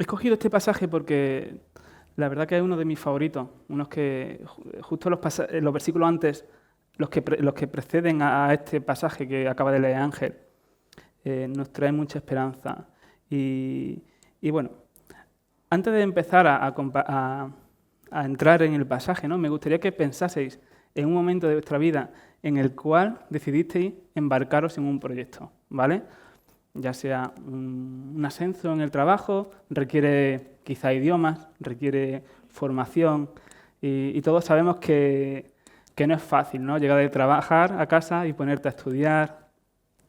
He escogido este pasaje porque la verdad que es uno de mis favoritos, unos que justo los versículos antes, los que preceden a este pasaje que acaba de leer Ángel, nos traen mucha esperanza. Y, y bueno, antes de empezar a entrar en el pasaje, ¿no? Me gustaría que pensaseis en un momento de vuestra vida en el cual decidisteis embarcaros en un proyecto, ¿vale? Ya sea un ascenso en el trabajo, requiere quizá idiomas, requiere formación y todos sabemos que no es fácil, ¿no? Llegar de trabajar a casa y ponerte a estudiar,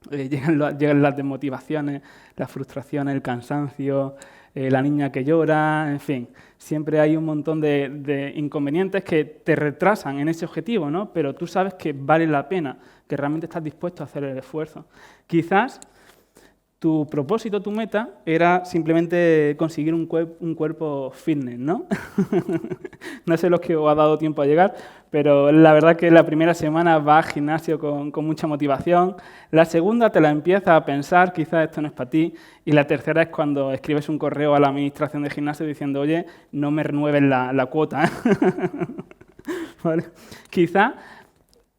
llegan las desmotivaciones, las frustraciones, el cansancio, la niña que llora, en fin, siempre hay un montón de inconvenientes que te retrasan en ese objetivo, ¿no? Pero tú sabes que vale la pena, que realmente estás dispuesto a hacer el esfuerzo. Quizás tu propósito, tu meta, era simplemente conseguir un cuerpo fitness, ¿no? No sé los que os ha dado tiempo a llegar, pero la verdad que la primera semana vas al gimnasio con mucha motivación, la segunda te la empiezas a pensar, quizás esto no es para ti, y la tercera es cuando escribes un correo a la administración del gimnasio diciendo, oye, no me renueven la cuota. ¿Vale? Quizás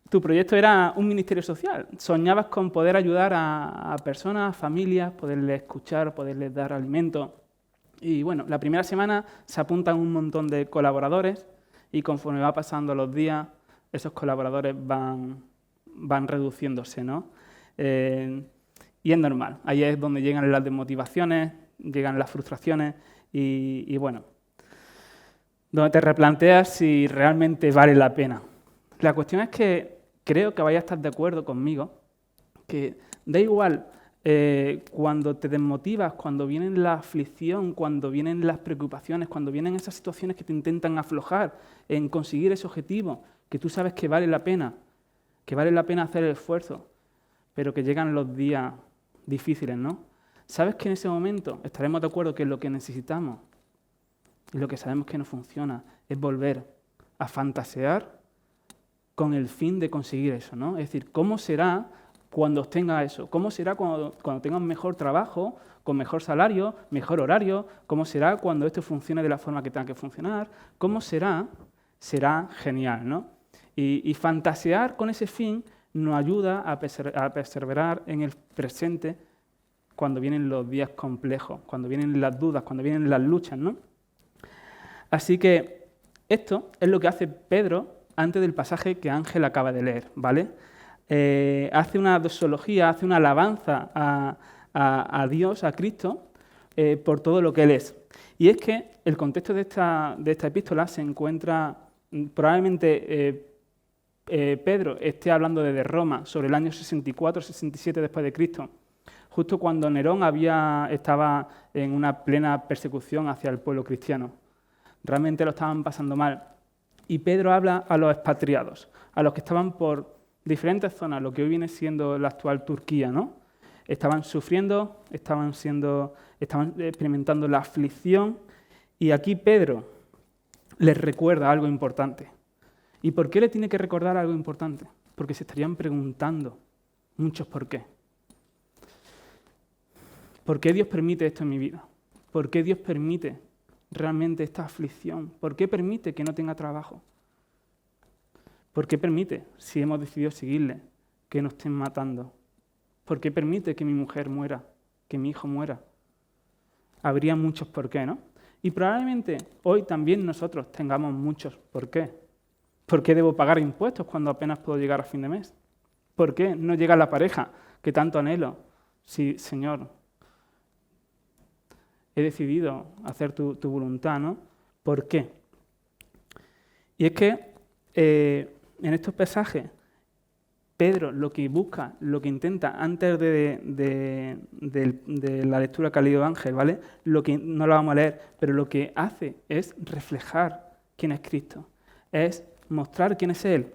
tu proyecto era un ministerio social. Soñabas con poder ayudar a personas, a familias, poderles escuchar, poderles dar alimento. Y bueno, la primera semana se apuntan un montón de colaboradores y conforme va pasando los días, esos colaboradores van reduciéndose, ¿no? Y es normal. Ahí es donde llegan las desmotivaciones, llegan las frustraciones y bueno, donde te replanteas si realmente vale la pena. La cuestión es que creo que vais a estar de acuerdo conmigo, que da igual cuando te desmotivas, cuando viene la aflicción, cuando vienen las preocupaciones, cuando vienen esas situaciones que te intentan aflojar en conseguir ese objetivo, que tú sabes que vale la pena hacer el esfuerzo, pero que llegan los días difíciles, ¿no? Sabes que en ese momento estaremos de acuerdo que lo que necesitamos y lo que sabemos que no funciona es volver a fantasear con el fin de conseguir eso, ¿no? Es decir, ¿cómo será cuando obtenga eso? ¿Cómo será cuando tenga un mejor trabajo, con mejor salario, mejor horario? ¿Cómo será cuando esto funcione de la forma que tenga que funcionar? ¿Cómo será? Será genial, ¿no? Y fantasear con ese fin nos ayuda a perseverar en el presente cuando vienen los días complejos, cuando vienen las dudas, cuando vienen las luchas, ¿no? Así que esto es lo que hace Pedro antes del pasaje que Ángel acaba de leer, ¿vale? Hace una doxología, hace una alabanza a Dios, a Cristo, por todo lo que Él es. Y es que el contexto de esta epístola se encuentra, probablemente Pedro esté hablando desde Roma, sobre el año 64-67 después de Cristo, justo cuando Nerón estaba en una plena persecución hacia el pueblo cristiano. Realmente lo estaban pasando mal. Y Pedro habla a los expatriados, a los que estaban por diferentes zonas, lo que hoy viene siendo la actual Turquía, ¿no? Estaban sufriendo, estaban experimentando la aflicción, y aquí Pedro les recuerda algo importante. ¿Y por qué le tiene que recordar algo importante? Porque se estarían preguntando muchos por qué. ¿Por qué Dios permite esto en mi vida? ¿Por qué Dios permite realmente esta aflicción? ¿Por qué permite que no tenga trabajo? ¿Por qué permite, si hemos decidido seguirle, que nos estén matando? ¿Por qué permite que mi mujer muera, que mi hijo muera? Habría muchos por qué, ¿no? Y probablemente hoy también nosotros tengamos muchos por qué. ¿Por qué debo pagar impuestos cuando apenas puedo llegar a fin de mes? ¿Por qué no llega la pareja que tanto anhelo? Sí, Señor, he decidido hacer tu voluntad, ¿no? ¿Por qué? Y es que en estos pasajes, Pedro lo que busca, lo que intenta antes de la lectura que ha leído Ángel, ¿vale? Lo que no lo vamos a leer, pero lo que hace es reflejar quién es Cristo, es mostrar quién es Él,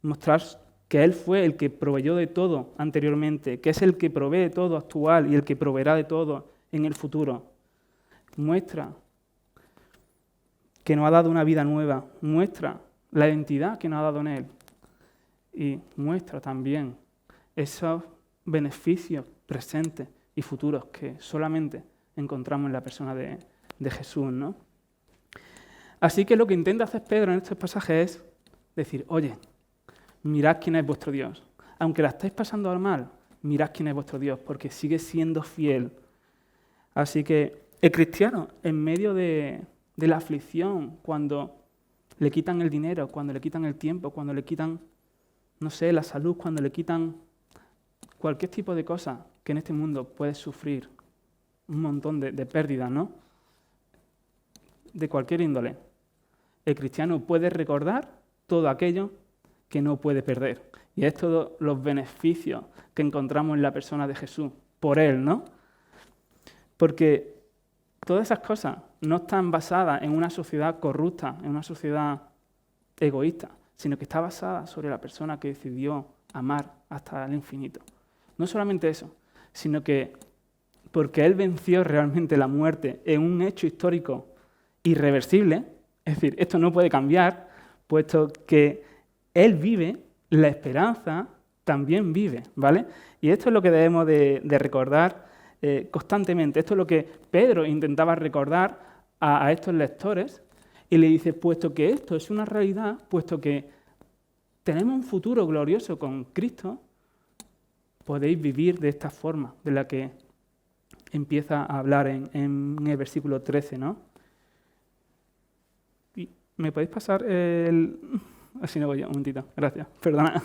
mostrar que Él fue el que proveyó de todo anteriormente, que es el que provee de todo actual y el que proveerá de todo en el futuro. Muestra que nos ha dado una vida nueva, muestra la identidad que nos ha dado en Él y muestra también esos beneficios presentes y futuros que solamente encontramos en la persona de de Jesús, ¿no? Así que lo que intenta hacer Pedro en estos pasajes es decir, oye, mirad quién es vuestro Dios. Aunque la estáis pasando mal, mirad quién es vuestro Dios, porque sigue siendo fiel. Así que el cristiano, en medio de la aflicción, cuando le quitan el dinero, cuando le quitan el tiempo, cuando le quitan, no sé, la salud, cuando le quitan cualquier tipo de cosa que en este mundo puedes sufrir, un montón de pérdidas, ¿no? De cualquier índole. El cristiano puede recordar todo aquello que no puede perder. Y es todos los beneficios que encontramos en la persona de Jesús, por Él, ¿no? Porque todas esas cosas no están basadas en una sociedad corrupta, en una sociedad egoísta, sino que está basada sobre la persona que decidió amar hasta el infinito. No solamente eso, sino que porque Él venció realmente la muerte en un hecho histórico irreversible, es decir, esto no puede cambiar, puesto que Él vive, la esperanza también vive, ¿vale? Y esto es lo que debemos de recordar constantemente. Esto es lo que Pedro intentaba recordar a estos lectores y le dice, puesto que esto es una realidad, puesto que tenemos un futuro glorioso con Cristo, podéis vivir de esta forma, de la que empieza a hablar en el versículo 13, ¿no? Y ¿me podéis pasar el...? Así no voy yo, un momentito. Gracias, perdona.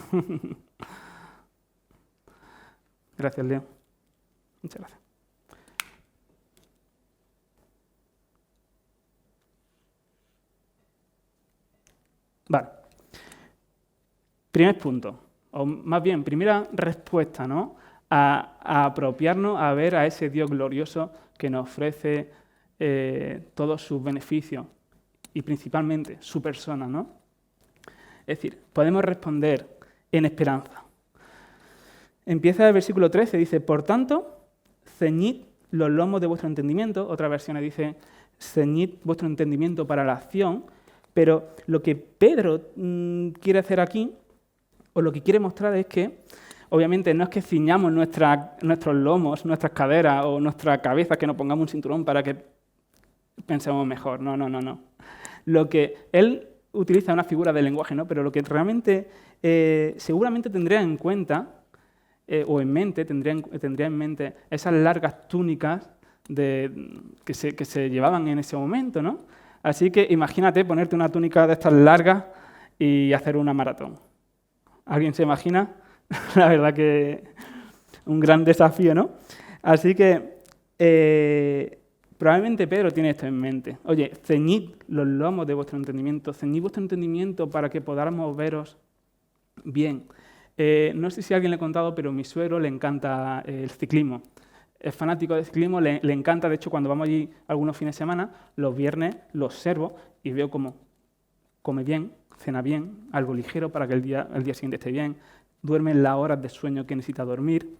Gracias, Leo. Muchas gracias. Vale. Primer punto, o más bien, primera respuesta, ¿no? A apropiarnos, a ver a ese Dios glorioso que nos ofrece todos sus beneficios y principalmente su persona, ¿no? Es decir, podemos responder en esperanza. Empieza el versículo 13, dice, por tanto, ceñid los lomos de vuestro entendimiento. Otras versiones dicen, ceñid vuestro entendimiento para la acción. Pero lo que Pedro quiere hacer aquí, o lo que quiere mostrar es que, obviamente, no es que ciñamos nuestros lomos, nuestras caderas o nuestra cabeza, que nos pongamos un cinturón para que pensemos mejor. No. Lo que él utiliza una figura de lenguaje, ¿no? Pero lo que realmente seguramente tendría en cuenta o en mente, tendría en mente esas largas túnicas que se llevaban en ese momento, ¿no? Así que imagínate ponerte una túnica de estas largas y hacer una maratón. ¿Alguien se imagina? La verdad que un gran desafío, ¿no? Así que probablemente Pedro tiene esto en mente. Oye, ceñid los lomos de vuestro entendimiento, ceñid vuestro entendimiento para que podamos veros bien. No sé si a alguien le he contado, pero a mi suegro le encanta el ciclismo. Es fanático del ciclismo, le encanta. De hecho, cuando vamos allí algunos fines de semana, los viernes lo observo y veo cómo come bien, cena bien, algo ligero para que el día siguiente esté bien, duerme las horas de sueño que necesita dormir,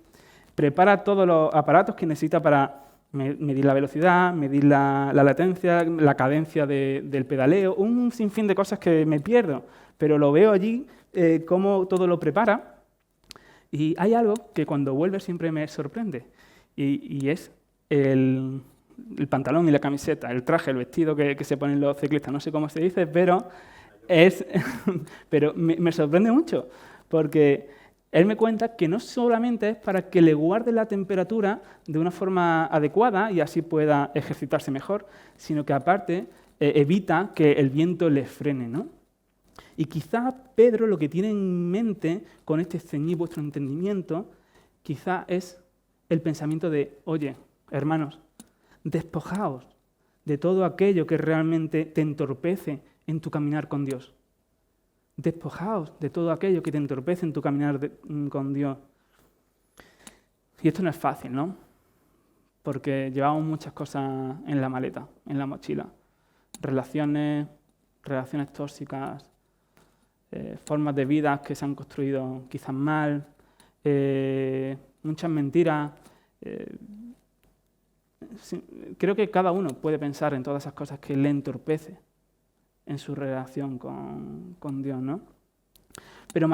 prepara todos los aparatos que necesita para medir la velocidad, medir la latencia, la cadencia del pedaleo, un sinfín de cosas que me pierdo, pero lo veo allí, cómo todo lo prepara, y hay algo que cuando vuelve siempre me sorprende, y es el pantalón y la camiseta, el traje, el vestido que se ponen los ciclistas, no sé cómo se dice, pero me sorprende mucho, porque él me cuenta que no solamente es para que le guarde la temperatura de una forma adecuada y así pueda ejercitarse mejor, sino que aparte evita que el viento le frene, ¿no? Y quizá Pedro lo que tiene en mente con este ceñid vuestro entendimiento, quizá es el pensamiento de, oye, hermanos, despojaos de todo aquello que realmente te entorpece en tu caminar con Dios. Despojaos de todo aquello que te entorpece en tu caminar con Dios. Y esto no es fácil, ¿no? Porque llevamos muchas cosas en la maleta, en la mochila. Relaciones tóxicas, formas de vida que se han construido quizás mal, muchas mentiras. Creo que cada uno puede pensar en todas esas cosas que le entorpece en su relación con Dios, ¿no? Pero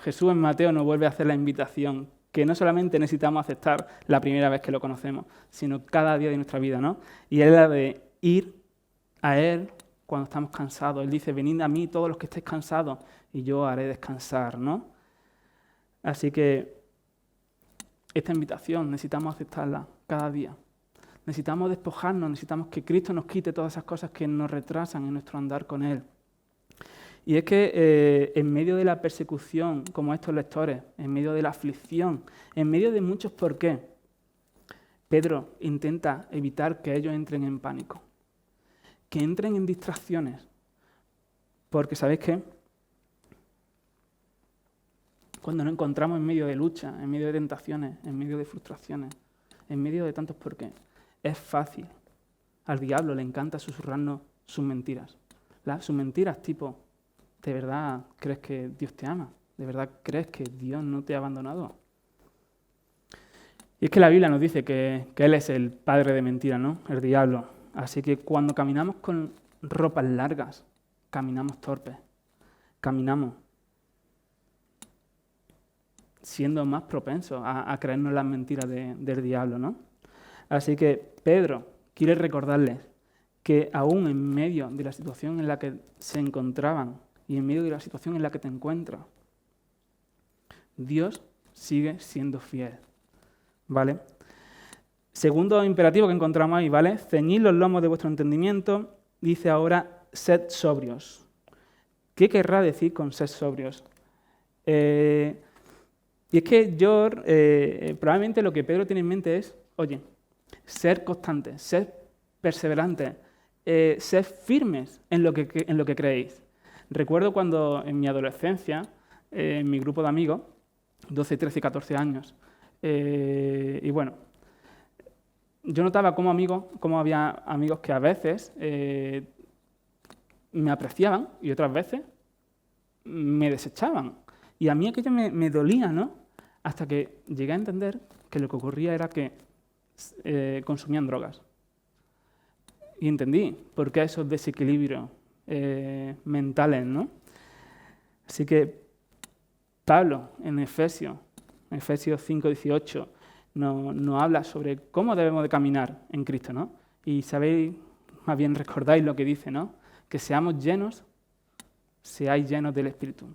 Jesús en Mateo nos vuelve a hacer la invitación que no solamente necesitamos aceptar la primera vez que lo conocemos, sino cada día de nuestra vida, ¿no? Y es la de ir a Él cuando estamos cansados. Él dice, venid a mí todos los que estéis cansados y yo haré descansar, ¿no? Así que esta invitación necesitamos aceptarla cada día. Necesitamos despojarnos, necesitamos que Cristo nos quite todas esas cosas que nos retrasan en nuestro andar con Él. Y es que en medio de la persecución, como estos lectores, en medio de la aflicción, en medio de muchos por qué, Pedro intenta evitar que ellos entren en pánico, que entren en distracciones. Porque, ¿sabéis qué? Cuando nos encontramos en medio de lucha, en medio de tentaciones, en medio de frustraciones, en medio de tantos por qué, es fácil. Al diablo le encanta susurrarnos sus mentiras. Sus mentiras tipo, ¿de verdad crees que Dios te ama? ¿De verdad crees que Dios no te ha abandonado? Y es que la Biblia nos dice que Él es el padre de mentiras, ¿no? El diablo. Así que cuando caminamos con ropas largas, caminamos torpes, caminamos siendo más propensos a creernos las mentiras del diablo, ¿no? Así que Pedro quiere recordarles que aún en medio de la situación en la que se encontraban y en medio de la situación en la que te encuentras, Dios sigue siendo fiel, ¿vale? Segundo imperativo que encontramos ahí, ¿vale? Ceñid los lomos de vuestro entendimiento, dice ahora, sed sobrios. ¿Qué querrá decir con sed sobrios? Y es que yo, probablemente lo que Pedro tiene en mente es, oye, ser constantes, ser perseverantes, ser firmes en lo que creéis. Recuerdo cuando en mi adolescencia, en mi grupo de amigos, 12, 13, 14 años, y bueno, yo notaba cómo había amigos que a veces me apreciaban y otras veces me desechaban. Y a mí aquello me dolía, ¿no? Hasta que llegué a entender que lo que ocurría era que consumían drogas. Y entendí por qué esos desequilibrios mentales, ¿no? Así que Pablo en Efesios 5:18 nos habla sobre cómo debemos de caminar en Cristo, ¿no? Y sabéis, más bien recordáis lo que dice, ¿no? Que seáis llenos del Espíritu,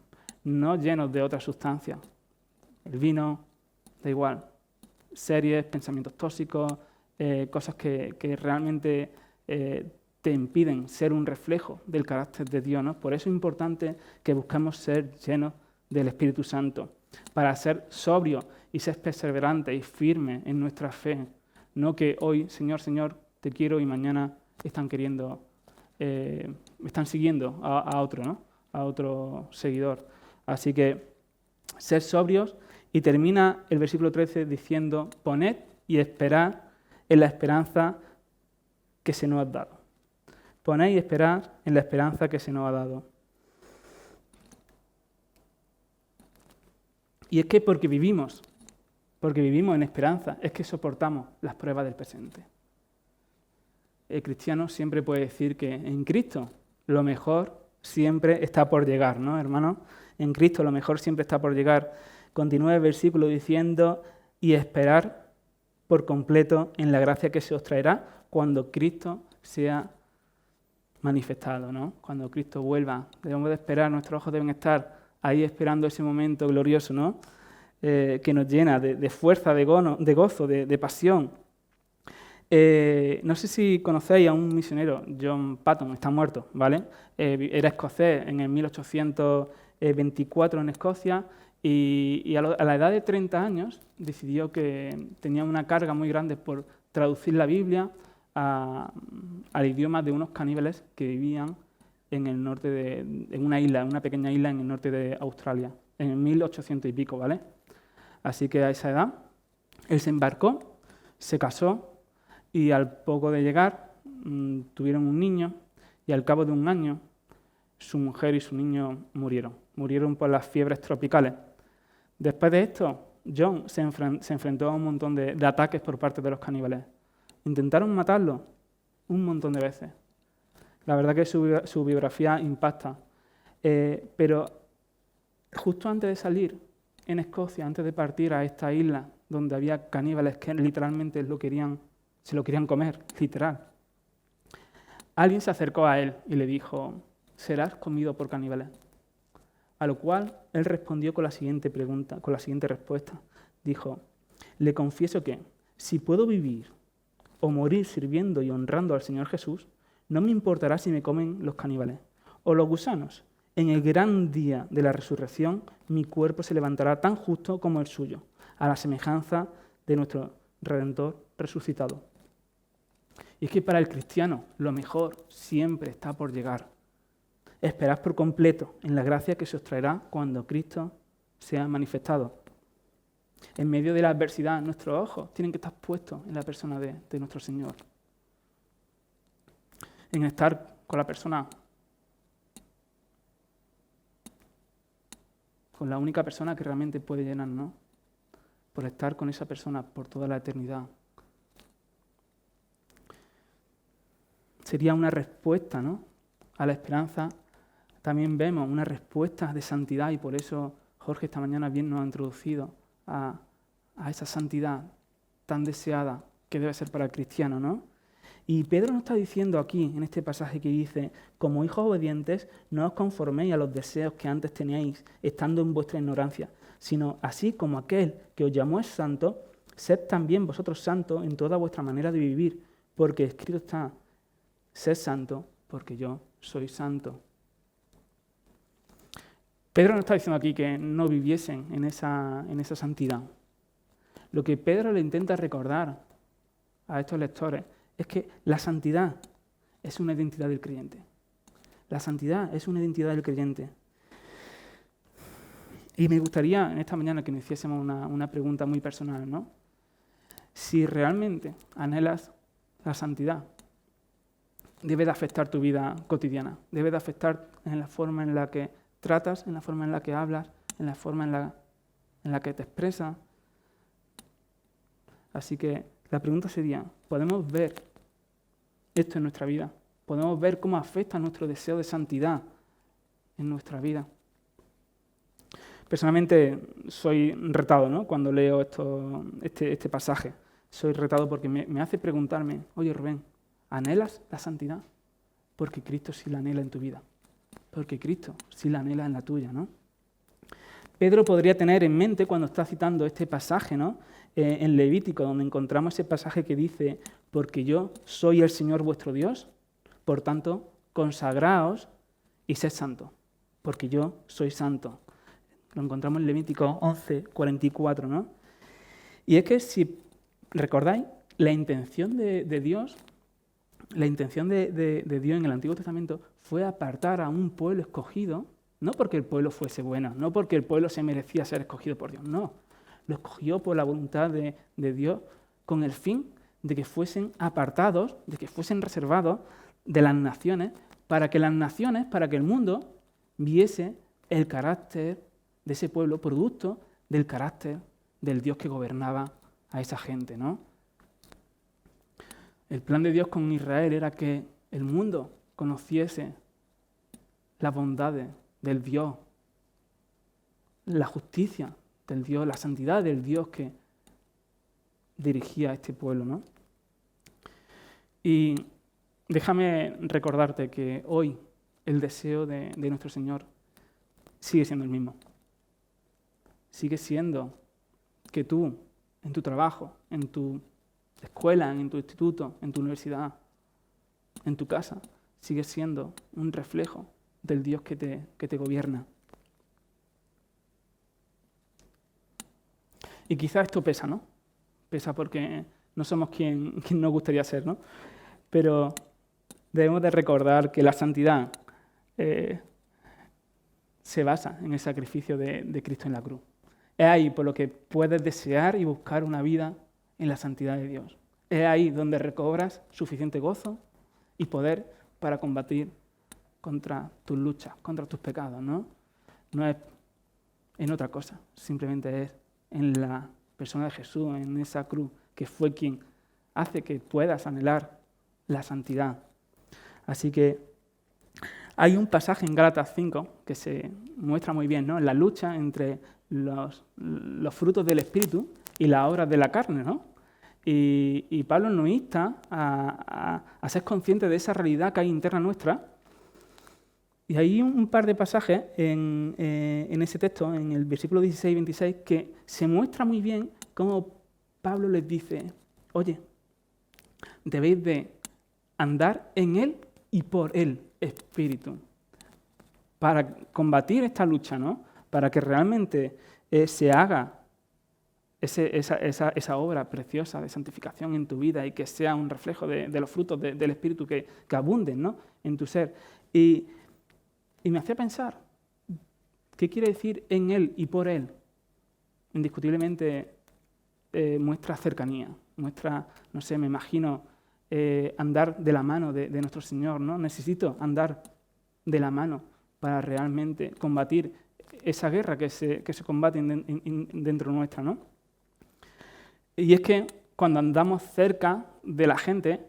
no llenos de otras sustancias. El vino, da igual. Series, pensamientos tóxicos, cosas que realmente te impiden ser un reflejo del carácter de Dios, ¿no? Por eso es importante que busquemos ser llenos del Espíritu Santo, para ser sobrios y ser perseverantes y firmes en nuestra fe. No que hoy, Señor, Señor, te quiero y mañana están siguiendo a otro, ¿no? A otro seguidor. Así que ser sobrios, y termina el versículo 13 diciendo, poned y esperad en la esperanza que se nos ha dado. Poned y esperad en la esperanza que se nos ha dado. Y es que porque vivimos en esperanza, es que soportamos las pruebas del presente. El cristiano siempre puede decir que en Cristo lo mejor siempre está por llegar, ¿no, hermano? En Cristo lo mejor siempre está por llegar. Continúa el versículo diciendo, y esperar por completo en la gracia que se os traerá cuando Cristo sea manifestado, ¿no? Cuando Cristo vuelva. Debemos de esperar, nuestros ojos deben estar ahí esperando ese momento glorioso, ¿no? Que nos llena de fuerza, de gozo, de pasión. No sé si conocéis a un misionero, John Patton, está muerto, ¿vale? Era escocés en el 1824 en Escocia y a la edad de 30 años decidió que tenía una carga muy grande por traducir la Biblia al idioma de unos caníbales que vivían en el norte en una pequeña isla en el norte de Australia, en el 1800 y pico, ¿vale? Así que a esa edad él se embarcó, se casó y al poco de llegar tuvieron un niño y al cabo de un año su mujer y su niño murieron por las fiebres tropicales. Después de esto, John se enfrentó a un montón de ataques por parte de los caníbales. Intentaron matarlo un montón de veces. La verdad que su biografía impacta. Pero justo antes de salir en Escocia, antes de partir a esta isla donde había caníbales que literalmente se lo querían comer, literal. Alguien se acercó a él y le dijo, serás comido por caníbales. A lo cual él respondió con la siguiente pregunta, con la siguiente respuesta. Dijo, le confieso que si puedo vivir o morir sirviendo y honrando al Señor Jesús, no me importará si me comen los caníbales o los gusanos. En el gran día de la resurrección, mi cuerpo se levantará tan justo como el suyo, a la semejanza de nuestro Redentor resucitado. Y es que para el cristiano lo mejor siempre está por llegar. Esperad por completo en la gracia que se os traerá cuando Cristo sea manifestado. En medio de la adversidad, nuestros ojos tienen que estar puestos en la persona de nuestro Señor. En estar con la persona, con la única persona que realmente puede llenarnos, por estar con esa persona por toda la eternidad. Sería una respuesta, ¿no?, a la esperanza. También vemos una respuesta de santidad y por eso Jorge esta mañana bien nos ha introducido a esa santidad tan deseada que debe ser para el cristiano, ¿no? Y Pedro nos está diciendo aquí, en este pasaje que dice, como hijos obedientes, no os conforméis a los deseos que antes teníais, estando en vuestra ignorancia, sino así como aquel que os llamó es santo, sed también vosotros santos en toda vuestra manera de vivir, porque escrito está, sed santo, porque yo soy santo. Pedro nos está diciendo aquí que no viviesen en esa santidad. Lo que Pedro le intenta recordar a estos lectores es que la santidad es una identidad del creyente. La santidad es una identidad del creyente. Y me gustaría en esta mañana que nos hiciésemos una pregunta muy personal, ¿no? Si realmente anhelas la santidad, debe de afectar tu vida cotidiana, debe de afectar en la forma en la que tratas, en la forma en la que hablas, en la forma en la que te expresas. Así que la pregunta sería, ¿podemos ver esto en nuestra vida? ¿Podemos ver cómo afecta nuestro deseo de santidad en nuestra vida? Personalmente soy retado, ¿no?, cuando leo este pasaje. Soy retado porque me hace preguntarme, oye Rubén, ¿anhelas la santidad? Porque Cristo sí la anhela en tu vida. Porque Cristo sí la anhela en la tuya, ¿no? Pedro podría tener en mente cuando está citando este pasaje, ¿no?, en Levítico, donde encontramos ese pasaje que dice, porque yo soy el Señor vuestro Dios, por tanto, consagraos y sed santos, porque yo soy santo. Lo encontramos en Levítico 11:44, ¿no? Y es que si recordáis, la intención de Dios, la intención de Dios en el Antiguo Testamento fue apartar a un pueblo escogido, no porque el pueblo fuese bueno, no porque el pueblo se merecía ser escogido por Dios, no. Lo escogió por la voluntad de Dios con el fin de que fuesen apartados, de que fuesen reservados de las naciones, para que el mundo viese el carácter de ese pueblo, producto del carácter del Dios que gobernaba a esa gente, ¿no? El plan de Dios con Israel era que el mundo conociese las bondades del Dios, la justicia del Dios, la santidad del Dios que dirigía a este pueblo, ¿no? Y déjame recordarte que hoy el deseo de nuestro Señor sigue siendo el mismo. Sigue siendo que tú, en tu trabajo, en tu escuela, en tu instituto, en tu universidad, en tu casa, sigues siendo un reflejo del Dios que te gobierna. Y quizás esto pesa, ¿no? Pesa porque no somos quien nos gustaría ser, ¿no? Pero debemos de recordar que la santidad se basa en el sacrificio de Cristo en la cruz. Es ahí por lo que puedes desear y buscar una vida en la santidad de Dios. Es ahí donde recobras suficiente gozo y poder para combatir contra tus luchas, contra tus pecados, ¿no? No es en otra cosa, simplemente es en la persona de Jesús, en esa cruz, que fue quien hace que puedas anhelar la santidad. Así que hay un pasaje en Gálatas 5 que se muestra muy bien, ¿no?, la lucha entre los frutos del Espíritu y las obras de la carne, ¿no? Y Pablo nos insta a ser conscientes de esa realidad que hay interna nuestra. Y hay un par de pasajes en ese texto, en el versículo 16 y 26, que se muestra muy bien cómo Pablo les dice, oye, debéis de andar en Él y por el Espíritu, para combatir esta lucha, ¿no? Para que realmente se haga esa obra preciosa de santificación en tu vida y que sea un reflejo de los frutos del Espíritu que abunden, ¿no? En tu ser. Y me hacía pensar, ¿qué quiere decir en Él y por Él? Indiscutiblemente muestra cercanía, muestra, no sé, me imagino andar de la mano de nuestro Señor, ¿no? Necesito andar de la mano para realmente combatir esa guerra que se combate dentro nuestra, ¿no? Y es que cuando andamos cerca de la gente,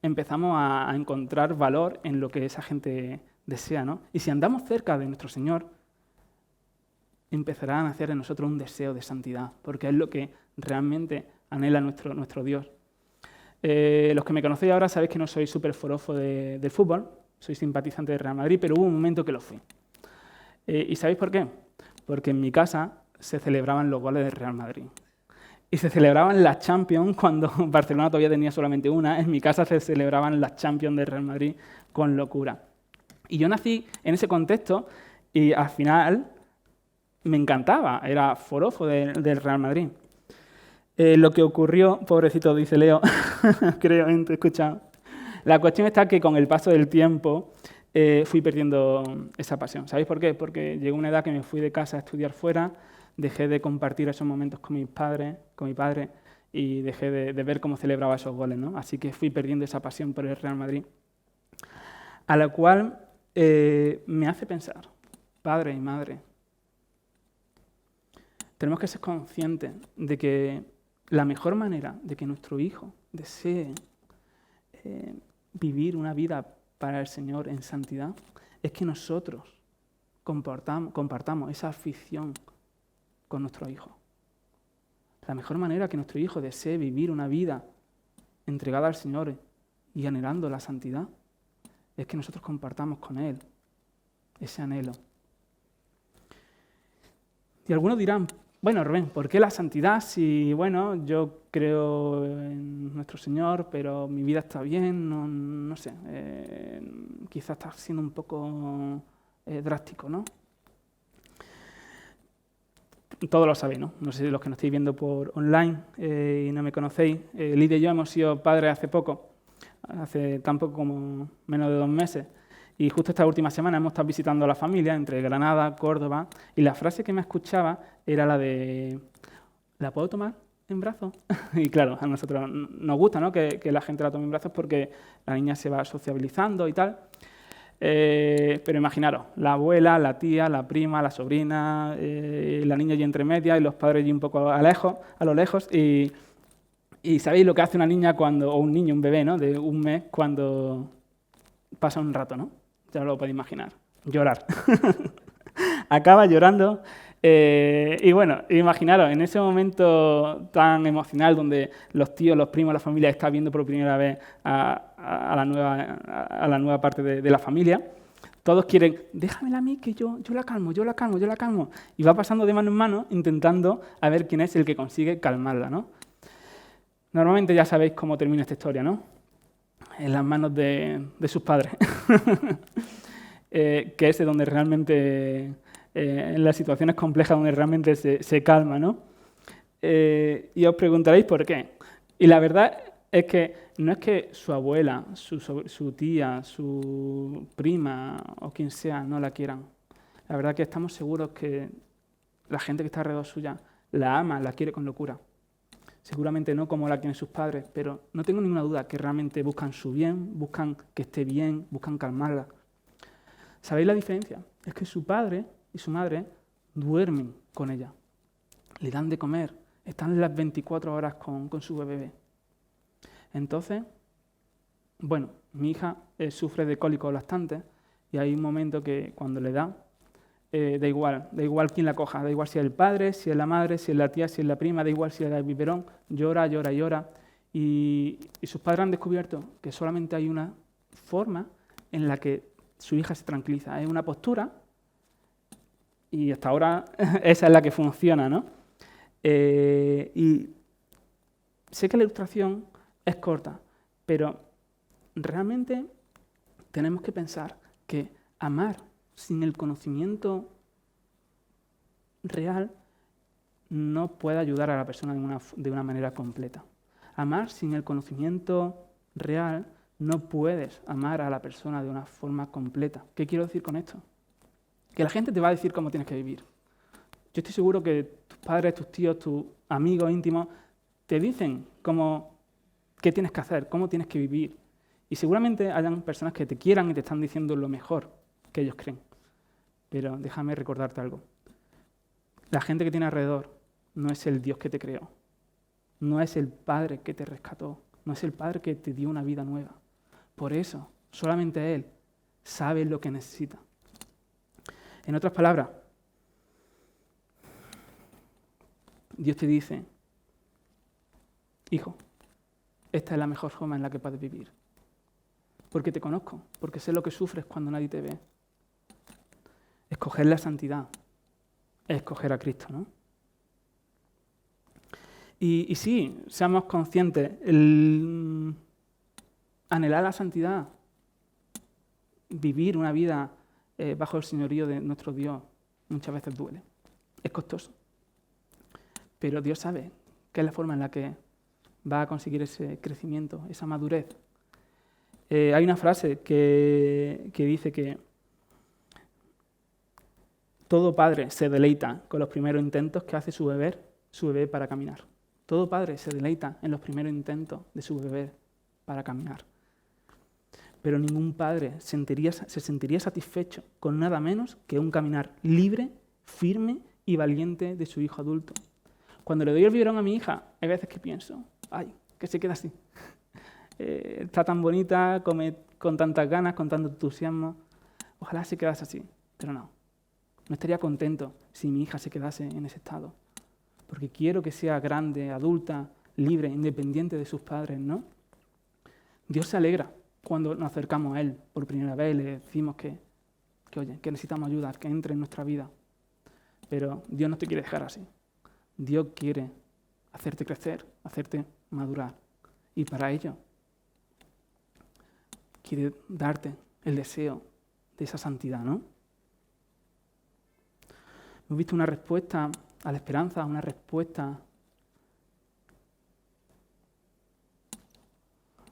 empezamos a encontrar valor en lo que esa gente desea, ¿no? Y si andamos cerca de nuestro Señor, empezará a nacer en nosotros un deseo de santidad, porque es lo que realmente anhela nuestro Dios. Los que me conocéis ahora sabéis que no soy súper forofo del fútbol, soy simpatizante del Real Madrid, pero hubo un momento que lo fui. ¿Y sabéis por qué? Porque en mi casa se celebraban los goles del Real Madrid. Y se celebraban las Champions cuando Barcelona todavía tenía solamente una. En mi casa se celebraban las Champions del Real Madrid con locura. Y yo nací en ese contexto y al final me encantaba, era forofo del Real Madrid. Lo que ocurrió, pobrecito, dice Leo, creo, te he escuchado. La cuestión está que con el paso del tiempo fui perdiendo esa pasión. ¿Sabéis por qué? Porque llegó una edad que me fui de casa a estudiar fuera, dejé de compartir esos momentos con mi padre, y dejé de ver cómo celebraba esos goles, ¿no? Así que fui perdiendo esa pasión por el Real Madrid. A la cual me hace pensar, padre y madre, tenemos que ser conscientes de que la mejor manera de que nuestro hijo desee vivir una vida para el Señor en santidad es que nosotros compartamos esa afición con nuestro hijo. La mejor manera que nuestro hijo desee vivir una vida entregada al Señor y anhelando la santidad es que nosotros compartamos con Él ese anhelo. Y algunos dirán, bueno, Rubén, ¿por qué la santidad si, bueno, yo creo en nuestro Señor, pero mi vida está bien? No sé, quizás está siendo un poco drástico, ¿no? Todos lo sabéis, ¿no? No sé si los que nos estáis viendo por online y no me conocéis, Lidia y yo hemos sido padres hace poco, hace tan poco como menos de 2 meses. Y justo esta última semana hemos estado visitando a la familia entre Granada, Córdoba, y la frase que me escuchaba era la de ¿la puedo tomar en brazos? Y claro, a nosotros nos gusta, ¿no? que la gente la tome en brazos porque la niña se va sociabilizando y tal. Pero imaginaros, la abuela, la tía, la prima, la sobrina, la niña allí entre medias y los padres allí un poco a lo lejos. Y ¿sabéis lo que hace una niña o un niño, un bebé, ¿no? De 1 mes cuando pasa un rato, ¿no? Ya lo podéis imaginar. Llorar. Acaba llorando. Y bueno, imaginaros, en ese momento tan emocional donde los tíos, los primos, la familia está viendo por primera vez a la nueva parte de la familia, todos quieren, déjamela a mí que yo la calmo. Y va pasando de mano en mano intentando a ver quién es el que consigue calmarla, ¿no? Normalmente ya sabéis cómo termina esta historia, ¿no? En las manos de sus padres, que es de donde realmente, en las situaciones complejas donde realmente se calma, ¿no? Y os preguntaréis por qué. Y la verdad es que no es que su abuela, su tía, su prima o quien sea no la quieran. La verdad es que estamos seguros que la gente que está alrededor suya la ama, la quiere con locura. Seguramente no como la quieren sus padres, pero no tengo ninguna duda que realmente buscan su bien, buscan que esté bien, buscan calmarla. ¿Sabéis la diferencia? Es que su padre y su madre duermen con ella, le dan de comer, están las 24 horas con su bebé. Entonces, bueno, mi hija sufre de cólicos lactantes y hay un momento que cuando le da, da igual quién la coja, da igual si es el padre, si es la madre, si es la tía, si es la prima, da igual si es el biberón, llora. Y sus padres han descubierto que solamente hay una forma en la que su hija se tranquiliza. Es una postura y hasta ahora esa es la que funciona, ¿no? Y sé que la ilustración es corta, pero realmente tenemos que pensar que amar sin el conocimiento real no puede ayudar a la persona de una manera completa. Amar sin el conocimiento real no puedes amar a la persona de una forma completa. ¿Qué quiero decir con esto? Que la gente te va a decir cómo tienes que vivir. Yo estoy seguro que tus padres, tus tíos, tus amigos íntimos te dicen qué tienes que hacer, cómo tienes que vivir. Y seguramente hayan personas que te quieran y te están diciendo lo mejor que ellos creen. Pero déjame recordarte algo. La gente que tiene alrededor no es el Dios que te creó. No es el Padre que te rescató. No es el Padre que te dio una vida nueva. Por eso, solamente Él sabe lo que necesita. En otras palabras, Dios te dice, hijo, esta es la mejor forma en la que puedes vivir. Porque te conozco, porque sé lo que sufres cuando nadie te ve. Escoger la santidad es escoger a Cristo, ¿no? Y sí, seamos conscientes, anhelar la santidad, vivir una vida bajo el señorío de nuestro Dios, muchas veces duele, es costoso. Pero Dios sabe qué es la forma en la que va a conseguir ese crecimiento, esa madurez. Hay una frase que dice que todo padre se deleita con los primeros intentos que hace su bebé para caminar. Todo padre se deleita en los primeros intentos de su bebé para caminar. Pero ningún padre se sentiría satisfecho con nada menos que un caminar libre, firme y valiente de su hijo adulto. Cuando le doy el biberón a mi hija, hay veces que pienso, ay, que se queda así. Está tan bonita, come con tantas ganas, con tanto entusiasmo. Ojalá se quedase así, pero no. No estaría contento si mi hija se quedase en ese estado. Porque quiero que sea grande, adulta, libre, independiente de sus padres, ¿no? Dios se alegra cuando nos acercamos a Él por primera vez y le decimos que necesitamos ayuda, que entre en nuestra vida. Pero Dios no te quiere dejar así. Dios quiere hacerte crecer, hacerte madurar. Y para ello quiere darte el deseo de esa santidad, ¿no? Hemos visto una respuesta a la esperanza, una respuesta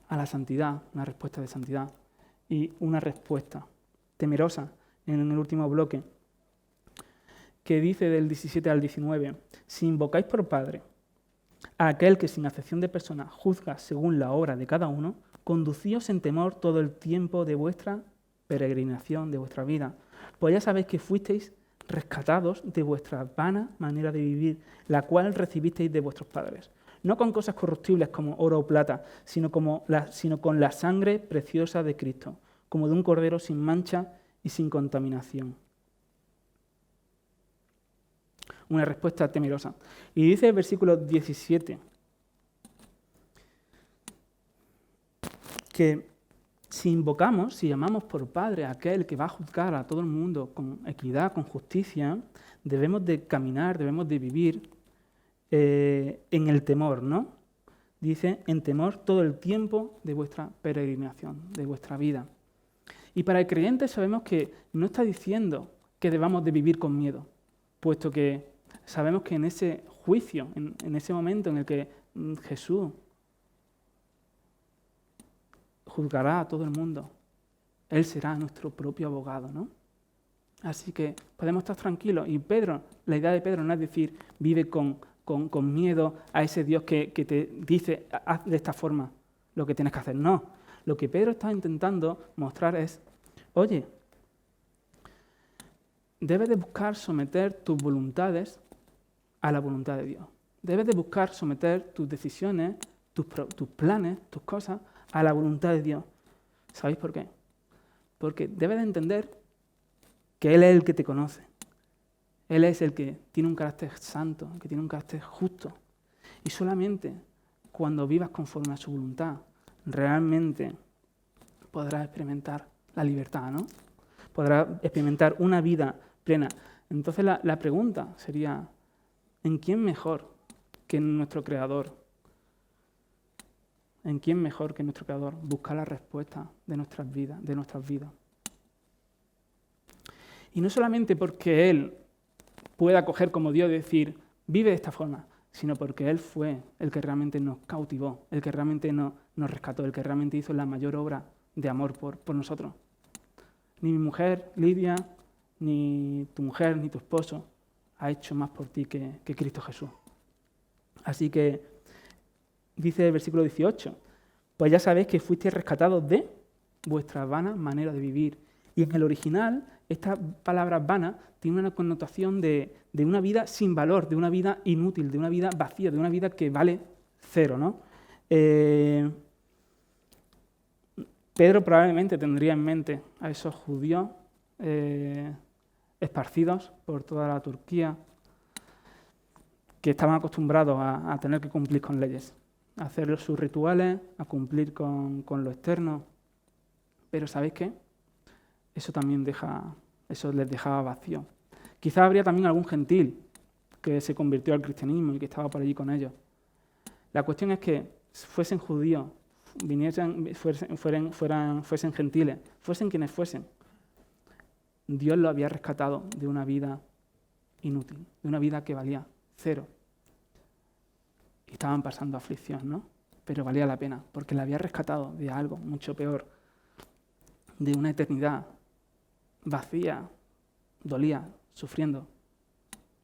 a la santidad, una respuesta de santidad y una respuesta temerosa en el último bloque, que dice del 17 al 19, si invocáis por Padre a aquel que sin acepción de persona juzga según la obra de cada uno, conducíos en temor todo el tiempo de vuestra peregrinación, de vuestra vida, pues ya sabéis que fuisteis rescatados de vuestra vana manera de vivir, la cual recibisteis de vuestros padres, no con cosas corruptibles como oro o plata, sino con la sangre preciosa de Cristo, como de un cordero sin mancha y sin contaminación. Una respuesta temerosa. Y dice el versículo 17 que si invocamos, si llamamos por Padre a aquel que va a juzgar a todo el mundo con equidad, con justicia, debemos de caminar, debemos de vivir en el temor, ¿no? Dice, en temor todo el tiempo de vuestra peregrinación, de vuestra vida. Y para el creyente sabemos que no está diciendo que debamos de vivir con miedo, puesto que sabemos que en ese juicio, en ese momento en el que Jesús juzgará a todo el mundo, Él será nuestro propio abogado, ¿no? Así que podemos estar tranquilos. Y Pedro, la idea de Pedro no es decir, vive con miedo a ese Dios que te dice, haz de esta forma lo que tienes que hacer. No, lo que Pedro está intentando mostrar es, oye, debes de buscar someter tus voluntades a la voluntad de Dios. Debes de buscar someter tus decisiones, tus planes, tus cosas, a la voluntad de Dios. ¿Sabéis por qué? Porque debes de entender que Él es el que te conoce. Él es el que tiene un carácter santo, que tiene un carácter justo. Y solamente cuando vivas conforme a su voluntad, realmente podrás experimentar la libertad, ¿no? Podrás experimentar una vida plena. Entonces la pregunta sería, ¿en quién mejor que en nuestro Creador? ¿En quién mejor que nuestro Creador busca la respuesta de nuestras vidas, Y no solamente porque Él pueda coger como Dios y decir, vive de esta forma, sino porque Él fue el que realmente nos cautivó, el que realmente nos rescató, el que realmente hizo la mayor obra de amor por nosotros. Ni mi mujer, Lidia, ni tu mujer, ni tu esposo ha hecho más por ti que Cristo Jesús. Así que dice el versículo 18, pues ya sabéis que fuisteis rescatados de vuestra vana manera de vivir. Y en el original, esta palabra vana tiene una connotación de una vida sin valor, de una vida inútil, de una vida vacía, de una vida que vale cero, ¿no? Pedro probablemente tendría en mente a esos judíos esparcidos por toda la Turquía, que estaban acostumbrados a tener que cumplir con leyes, a hacer sus rituales, a cumplir con lo externo. Pero ¿sabéis qué? Eso les dejaba vacío. Quizás habría también algún gentil que se convirtió al cristianismo y que estaba por allí con ellos. La cuestión es que fuesen judíos, fuesen gentiles, fuesen quienes fuesen, Dios los había rescatado de una vida inútil, de una vida que valía cero. Y estaban pasando aflicción, ¿no? Pero valía la pena, porque la había rescatado de algo mucho peor, de una eternidad vacía, dolía, sufriendo,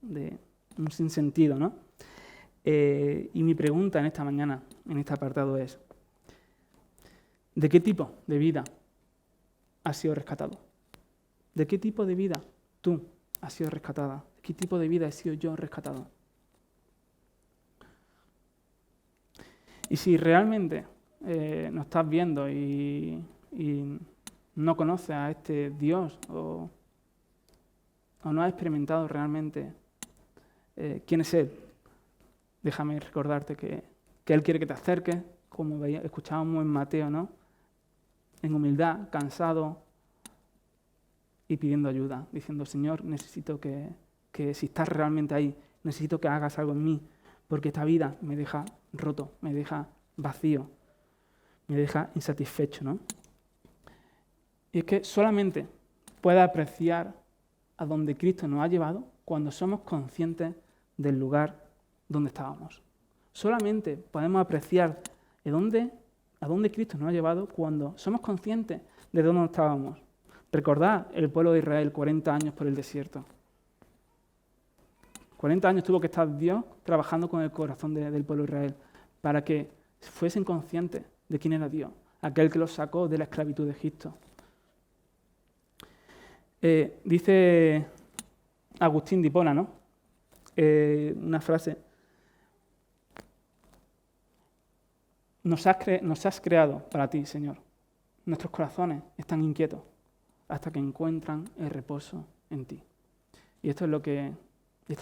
de un sinsentido, ¿no? Y mi pregunta en esta mañana, en este apartado es, ¿de qué tipo de vida has sido rescatado? ¿De qué tipo de vida tú has sido rescatada? ¿De qué tipo de vida he sido yo rescatado? Y si realmente nos estás viendo y no conoces a este Dios o no has experimentado realmente quién es Él, déjame recordarte que Él quiere que te acerques, como escuchábamos en Mateo, ¿no? En humildad, cansado y pidiendo ayuda, diciendo, Señor, necesito que si estás realmente ahí, necesito que hagas algo en mí, porque esta vida me deja roto, me deja vacío, me deja insatisfecho, ¿no? Y es que solamente puedes apreciar a donde Cristo nos ha llevado cuando somos conscientes del lugar donde estábamos. Solamente podemos apreciar a dónde Cristo nos ha llevado cuando somos conscientes de dónde estábamos. Recordad el pueblo de Israel 40 años por el desierto. 40 años tuvo que estar Dios trabajando con el corazón del pueblo de Israel para que fuesen conscientes de quién era Dios, aquel que los sacó de la esclavitud de Egipto. Dice Agustín de Hipona, ¿no? Una frase. Nos has creado para ti, Señor. Nuestros corazones están inquietos hasta que encuentran el reposo en ti. Y esto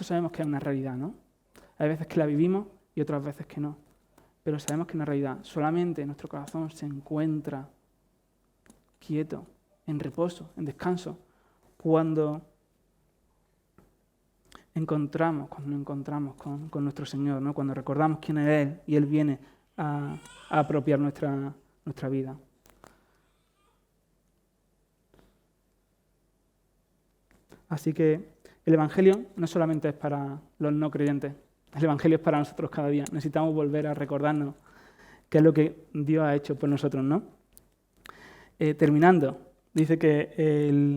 sabemos que es una realidad, ¿no? Hay veces que la vivimos y otras veces que no. Pero sabemos que es una realidad. Solamente nuestro corazón se encuentra quieto, en reposo, en descanso, cuando nos encontramos con nuestro Señor, ¿no? Cuando recordamos quién es Él y Él viene a apropiar nuestra vida. Así que el Evangelio no solamente es para los no creyentes, el Evangelio es para nosotros cada día. Necesitamos volver a recordarnos qué es lo que Dios ha hecho por nosotros, ¿no? Terminando, dice que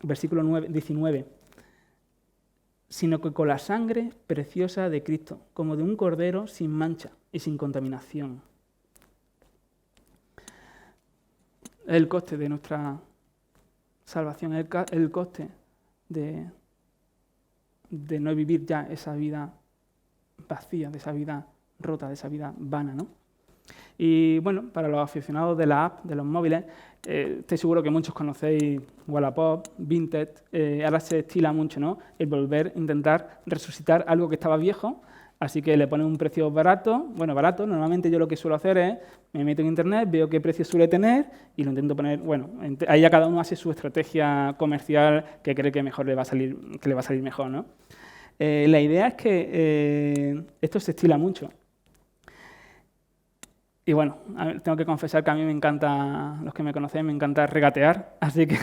versículo 19, sino que con la sangre preciosa de Cristo, como de un cordero sin mancha y sin contaminación. Es el coste de nuestra salvación, es el coste de no vivir ya esa vida vacía, de esa vida rota, de esa vida vana, ¿no? Y bueno, para los aficionados de la app, de los móviles, estoy seguro que muchos conocéis Wallapop, Vinted, ahora se estila mucho, ¿no? El volver a intentar resucitar algo que estaba viejo Así que le ponen un precio barato. Bueno, barato, normalmente yo lo que suelo hacer es, me meto en internet, veo qué precio suele tener y lo intento poner, bueno, ahí ya cada uno hace su estrategia comercial que cree que mejor le va a salir, que le va a salir mejor, ¿no? La idea es que esto se estila mucho. Y bueno, tengo que confesar que a mí me encanta, los que me conocen, me encanta regatear, así que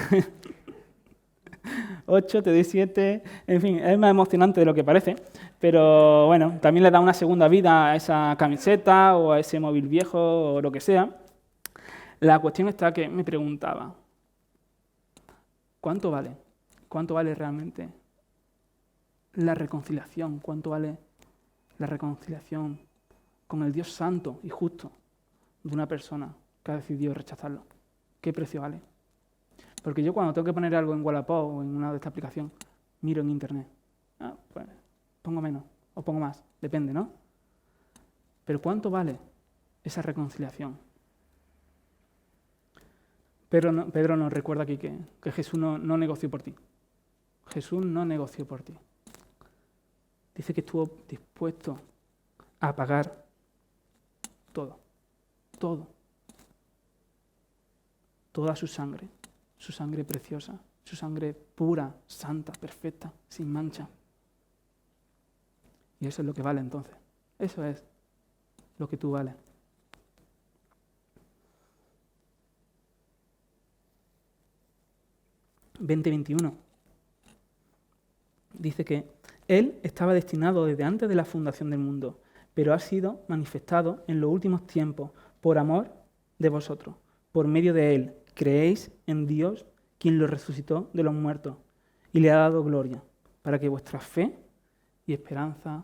8, te doy 7, en fin, es más emocionante de lo que parece, pero bueno, también le da una segunda vida a esa camiseta o a ese móvil viejo o lo que sea. La cuestión está que me preguntaba, ¿cuánto vale? ¿Cuánto vale realmente la reconciliación? ¿Cuánto vale la reconciliación con el Dios santo y justo de una persona que ha decidido rechazarlo? ¿Qué precio vale? Porque yo cuando tengo que poner algo en Wallapop o en una de estas aplicaciones, miro en internet. Pues pongo menos o pongo más, depende, ¿no? Pero ¿cuánto vale esa reconciliación? Pedro nos recuerda aquí que Jesús no negoció por ti. Jesús no negoció por ti. Dice que estuvo dispuesto a pagar todo. Toda su sangre preciosa, su sangre pura, santa, perfecta, sin mancha. Y eso es lo que vale entonces. Eso es lo que tú vales. (20:21) dice que Él estaba destinado desde antes de la fundación del mundo, pero ha sido manifestado en los últimos tiempos por amor de vosotros. Por medio de Él creéis en Dios, quien lo resucitó de los muertos y le ha dado gloria, para que vuestra fe y esperanza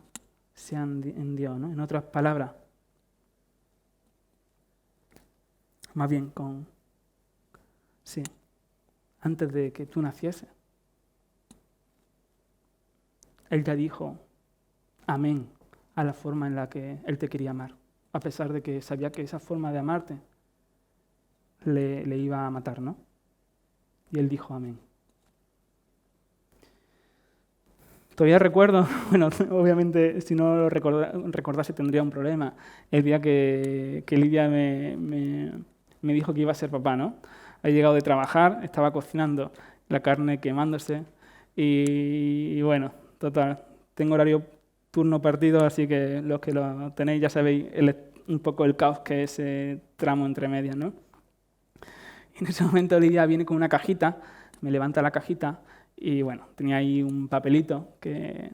sean en Dios, ¿no? En otras palabras, más bien antes de que tú nacieses, Él ya dijo amén a la forma en la que Él te quería amar, a pesar de que sabía que esa forma de amarte le iba a matar, ¿no? Y Él dijo amén. Todavía recuerdo, bueno, obviamente si no lo recordase tendría un problema, el día que Lidia me dijo que iba a ser papá, ¿no? He llegado de trabajar, estaba cocinando, la carne quemándose y bueno, total, tengo horario turno partido, así que los que lo tenéis ya sabéis un poco el caos que es ese tramo entre medias, ¿no? Y en ese momento Lidia viene con una cajita, me levanta la cajita y bueno, tenía ahí un papelito que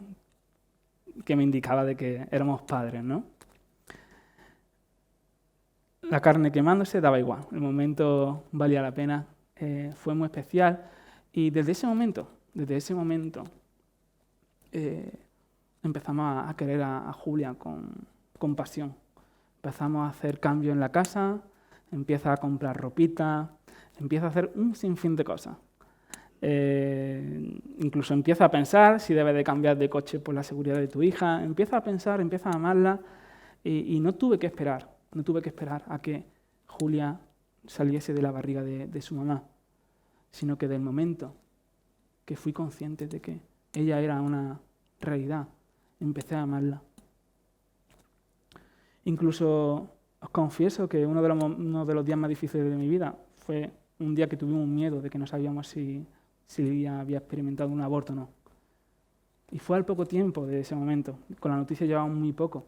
me indicaba de que éramos padres, ¿no? La carne quemándose daba igual, el momento valía la pena, fue muy especial y desde ese momento empezamos a querer a Julia con pasión. Empezamos a hacer cambios en la casa, empieza a comprar ropita, empieza a hacer un sinfín de cosas. Incluso empieza a pensar si debe de cambiar de coche por la seguridad de tu hija, empieza a pensar, empieza a amarla y no tuve que esperar a que Julia saliese de la barriga de su mamá, sino que del momento que fui consciente de que ella era una realidad, empecé a amarla. Incluso os confieso que uno de los días más difíciles de mi vida fue un día que tuvimos miedo de que no sabíamos si ella había experimentado un aborto o no. Y fue al poco tiempo de ese momento, con la noticia llevábamos muy poco,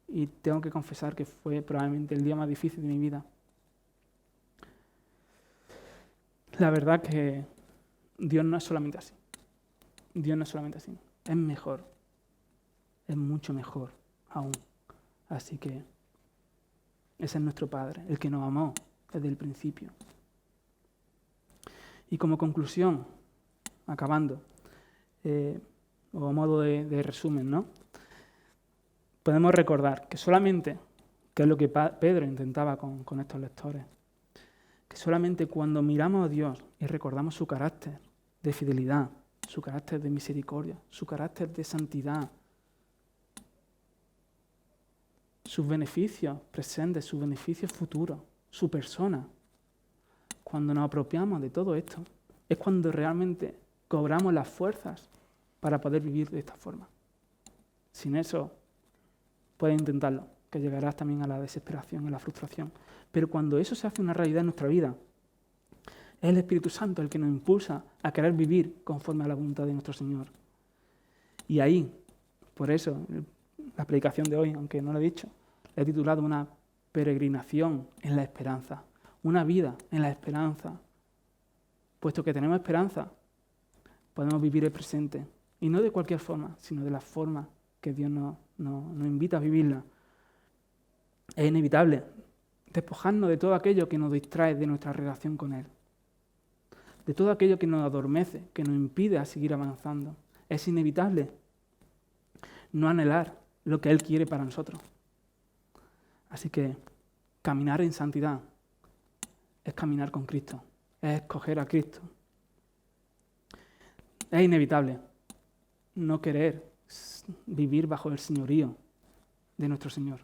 y tengo que confesar que fue probablemente el día más difícil de mi vida. La verdad que Dios no es solamente así. Dios no es solamente así. Es mejor. Es mucho mejor aún. Así que ese es nuestro Padre, el que nos amó desde el principio. Y como conclusión, acabando, o a modo de resumen, ¿no? Podemos recordar que solamente, que es lo que Pedro intentaba con estos lectores, que solamente cuando miramos a Dios y recordamos su carácter de fidelidad, su carácter de misericordia, su carácter de santidad, sus beneficios presentes, sus beneficios futuros, su persona, cuando nos apropiamos de todo esto, es cuando realmente cobramos las fuerzas para poder vivir de esta forma. Sin eso, puedes intentarlo, que llegarás también a la desesperación, a la frustración. Pero cuando eso se hace una realidad en nuestra vida, es el Espíritu Santo el que nos impulsa a querer vivir conforme a la voluntad de nuestro Señor. Y ahí, por eso, la predicación de hoy, aunque no lo he dicho, la he titulado una peregrinación en la esperanza, una vida en la esperanza. Puesto que tenemos esperanza, podemos vivir el presente. Y no de cualquier forma, sino de la forma que Dios nos invita a vivirla. Es inevitable despojarnos de todo aquello que nos distrae de nuestra relación con Él. De todo aquello que nos adormece, que nos impide a seguir avanzando. Es inevitable no anhelar lo que Él quiere para nosotros. Así que caminar en santidad es caminar con Cristo, es escoger a Cristo. Es inevitable no querer vivir bajo el señorío de nuestro Señor.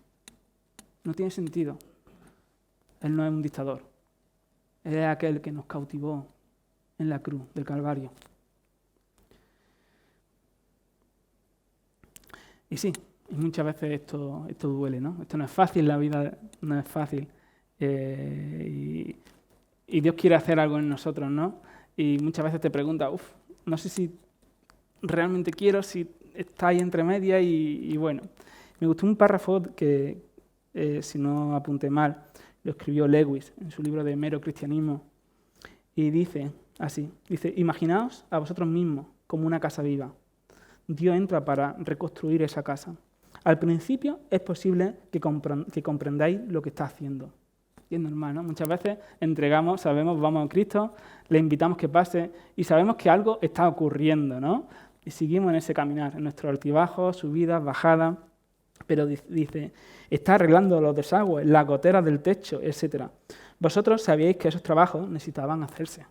No tiene sentido. Él no es un dictador. Él es aquel que nos cautivó en la cruz del Calvario. Y sí, y muchas veces esto duele, ¿no? Esto no es fácil, la vida no es fácil. Y Dios quiere hacer algo en nosotros, ¿no? Y muchas veces te preguntas, no sé si realmente quiero, si está ahí entre medias y bueno. Me gustó un párrafo que, si no apunté mal, lo escribió Lewis en su libro de Mero Cristianismo. Y dice así, imaginaos a vosotros mismos como una casa viva. Dios entra para reconstruir esa casa. Al principio es posible que comprendáis lo que está haciendo. Y es normal, ¿no? Muchas veces entregamos, sabemos, vamos a Cristo, le invitamos que pase y sabemos que algo está ocurriendo, ¿no? Y seguimos en ese caminar, en nuestros altibajos, subidas, bajadas. Pero dice, está arreglando los desagües, las goteras del techo, etc. Vosotros sabíais que esos trabajos necesitaban hacerse.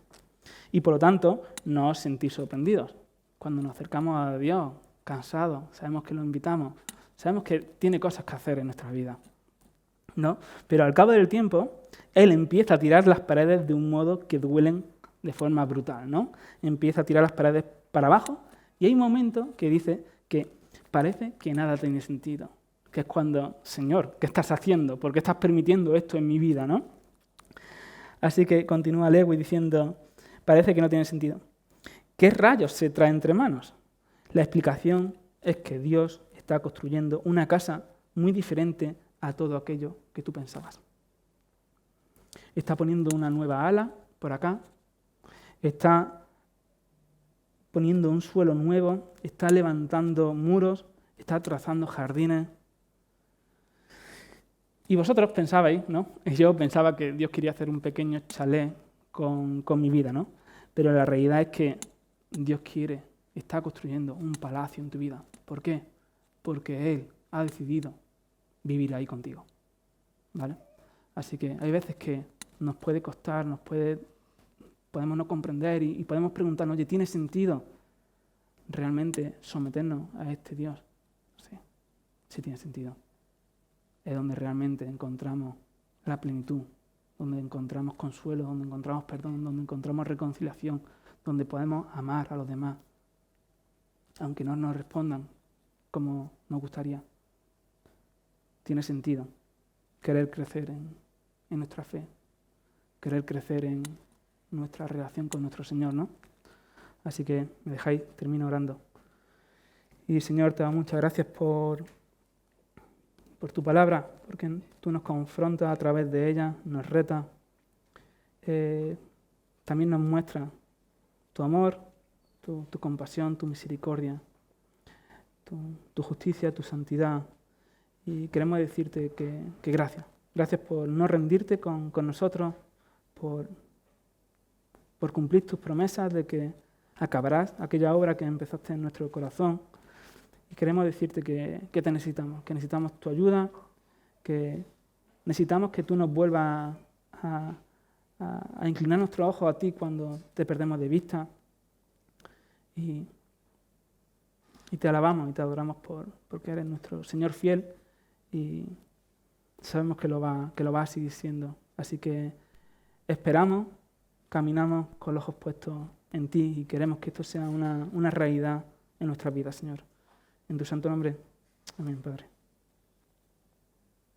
Y por lo tanto, no os sentís sorprendidos. Cuando nos acercamos a Dios, cansados, sabemos que lo invitamos, sabemos que tiene cosas que hacer en nuestra vida, ¿no? Pero al cabo del tiempo, Él empieza a tirar las paredes de un modo que duelen de forma brutal, ¿no? Empieza a tirar las paredes para abajo y hay un momento que dice que parece que nada tiene sentido, que es cuando, Señor, ¿qué estás haciendo? ¿Por qué estás permitiendo esto en mi vida, no? Así que continúa Lewis diciendo, parece que no tiene sentido. ¿Qué rayos se trae entre manos? La explicación es que Dios está construyendo una casa muy diferente a todo aquello que tú pensabas. Está poniendo una nueva ala por acá, está poniendo un suelo nuevo, está levantando muros, está trazando jardines. Y vosotros pensabais, ¿no? Yo pensaba que Dios quería hacer un pequeño chalet con mi vida, ¿no? Pero la realidad es que Dios está construyendo un palacio en tu vida. ¿Por qué? Porque Él ha decidido vivir ahí contigo, ¿vale? Así que hay veces que nos puede costar, podemos no comprender y podemos preguntarnos, oye, ¿tiene sentido realmente someternos a este Dios? Sí tiene sentido. Es donde realmente encontramos la plenitud, donde encontramos consuelo, donde encontramos perdón, donde encontramos reconciliación, donde podemos amar a los demás, aunque no nos respondan como nos gustaría. Tiene sentido querer crecer en nuestra fe, querer crecer en nuestra relación con nuestro Señor, ¿no? Así que me dejáis, termino orando. Y Señor, te doy muchas gracias por tu palabra, porque tú nos confrontas a través de ella, nos retas, también nos muestra tu amor, tu compasión, tu misericordia, tu justicia, tu santidad. Y queremos decirte que gracias. Gracias por no rendirte con nosotros, por cumplir tus promesas de que acabarás aquella obra que empezaste en nuestro corazón. Y queremos decirte que te necesitamos, que necesitamos tu ayuda, que necesitamos que tú nos vuelvas a inclinar nuestros ojos a ti cuando te perdemos de vista. Y te alabamos y te adoramos porque eres nuestro Señor fiel y sabemos que lo va a seguir siendo. Así que esperamos, caminamos con los ojos puestos en ti y queremos que esto sea una realidad en nuestra vida, Señor. En tu santo nombre. Amén, Padre.